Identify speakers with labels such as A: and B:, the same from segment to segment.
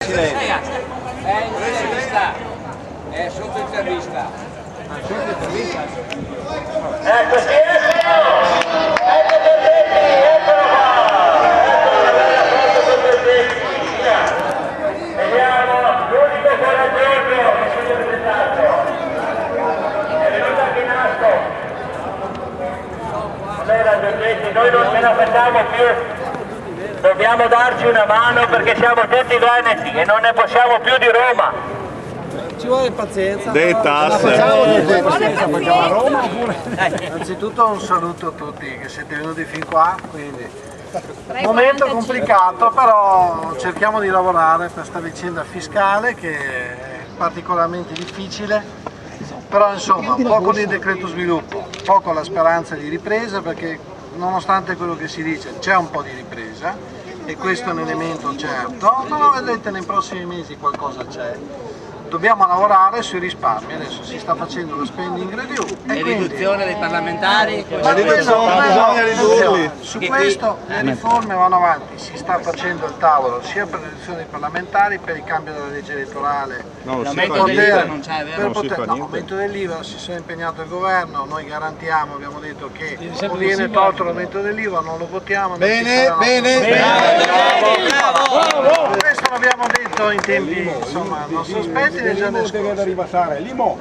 A: Intervista, è sotto intervista.
B: Ecco, silenzio! Ecco Giorgetti, eccolo qua! Vediamo l'unico coraggioso che si è presentato. È venuto anche in alto. Allora Giorgetti, noi non ce la facciamo più. Dobbiamo darci una mano perché siamo tutti veneti e non ne possiamo più di Roma.
C: Ci vuole pazienza.
D: Dei tasse.
C: Facciamo a Roma oppure? Innanzitutto un saluto a tutti che siete venuti fin qua, quindi momento complicato, però cerchiamo di lavorare per questa vicenda fiscale che è particolarmente difficile, però insomma poco di decreto sviluppo, poco la speranza di ripresa, perché nonostante quello che si dice c'è un po' di ripresa e questo è un elemento certo, ma vedrete nei prossimi mesi qualcosa c'è. Dobbiamo lavorare sui risparmi, adesso si sta facendo lo spending review e
A: Riduzione dei parlamentari.
C: ma bisogna ridurli. Su questo le riforme vanno avanti, si sta facendo il tavolo sia per la riduzione dei parlamentari, per il cambio della legge elettorale,
A: L'aumento dell'IVA non c'è, vero?
C: l'aumento dell'IVA, si sono impegnato il governo, noi garantiamo, abbiamo detto che o viene tolto l'aumento dell'IVA, non lo votiamo.
D: Bene.
C: Questo l'abbiamo detto in tempi insomma non sospetti. L'IMU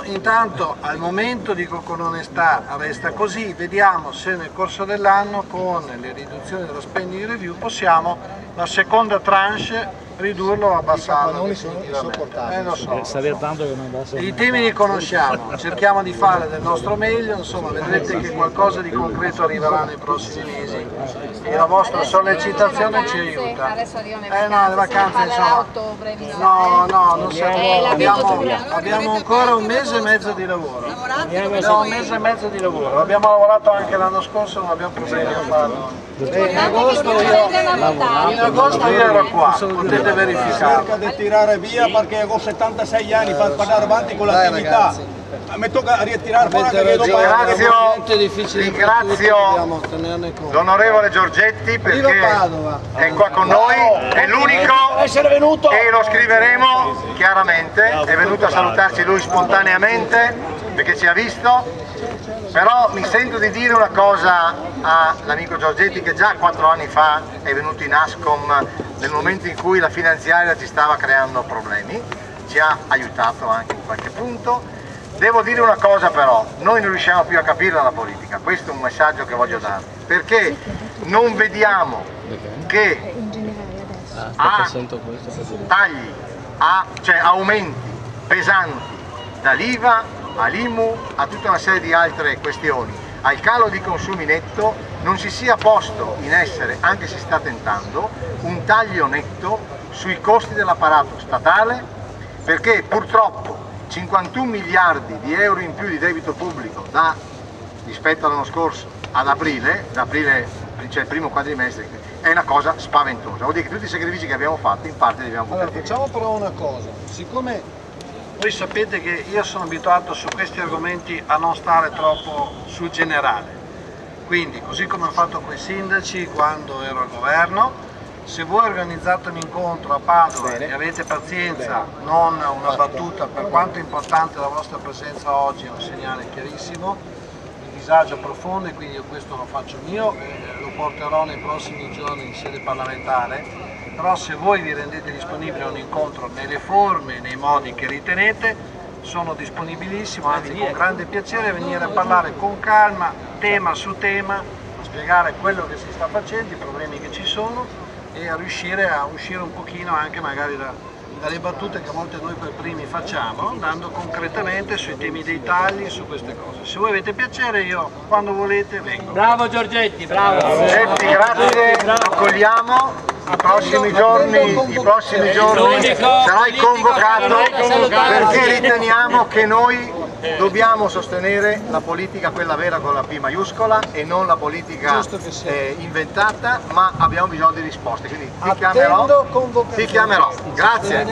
C: intanto al momento dico con onestà resta così, vediamo se nel corso dell'anno con le riduzioni dello spending review possiamo la seconda tranche ridurlo o abbassarlo definitivamente. Lo so. I temi li conosciamo, cerchiamo di fare del nostro meglio, insomma vedrete che qualcosa di concreto arriverà nei prossimi mesi e la vostra sollecitazione ci aiuta. No, le vacanze insomma. No, non siamo. Abbiamo ancora un mese e mezzo di lavoro. Abbiamo un mese e mezzo di lavoro. Abbiamo lavorato anche l'anno scorso, non abbiamo problemi a farlo. In agosto io ero qua, potete verificare.
E: Cerca di tirare via perché ho 76 anni per andare avanti con l'attività. Mi tocca ritirare fuori anche dopo.
D: Ringrazio l'onorevole Giorgetti perché è qua con noi, è l'unico e lo scriveremo chiaramente, è venuto a salutarci lui spontaneamente perché ci ha visto. Però mi sento di dire una cosa all'amico Giorgetti che già 4 anni fa è venuto in Ascom nel momento in cui la finanziaria ci stava creando problemi, ci ha aiutato anche in qualche punto. Devo dire una cosa però, noi non riusciamo più a capirla la politica, questo è un messaggio che voglio dare, perché non vediamo che a tagli, cioè aumenti pesanti dall'IVA all'IMU, a tutta una serie di altre questioni, al calo di consumi netto, non si sia posto in essere, anche se si sta tentando, un taglio netto sui costi dell'apparato statale, perché purtroppo 51 miliardi di euro in più di debito pubblico rispetto all'anno scorso ad aprile, cioè il primo quadrimestre, è una cosa spaventosa. Vuol dire che tutti i sacrifici che abbiamo fatto in parte li abbiamo buttati via.
C: Facciamo però una cosa, siccome voi sapete che io sono abituato su questi argomenti a non stare troppo sul generale, quindi così come ho fatto con i sindaci quando ero al governo, se voi organizzate un incontro a Padova e avete pazienza, non una battuta, per quanto è importante la vostra presenza oggi è un segnale chiarissimo di disagio profondo e quindi io questo lo faccio mio e lo porterò nei prossimi giorni in sede parlamentare. Però se voi vi rendete disponibili a un incontro nelle forme e nei modi che ritenete, sono disponibilissimo, anzi con grande piacere, a venire a parlare con calma, tema su tema, a spiegare quello che si sta facendo, i problemi che ci sono e a riuscire a uscire un pochino anche magari dalle battute che a volte noi per primi facciamo, andando concretamente sui temi dei tagli, su queste cose. Se voi avete piacere io quando volete vengo.
A: Bravo Giorgetti, bravo!
D: Giorgetti, grazie, lo accogliamo. I prossimi giorni sarai convocato perché riteniamo che noi dobbiamo sostenere la politica, quella vera con la P maiuscola e non la politica inventata, ma abbiamo bisogno di risposte, quindi ti chiamerò. Grazie.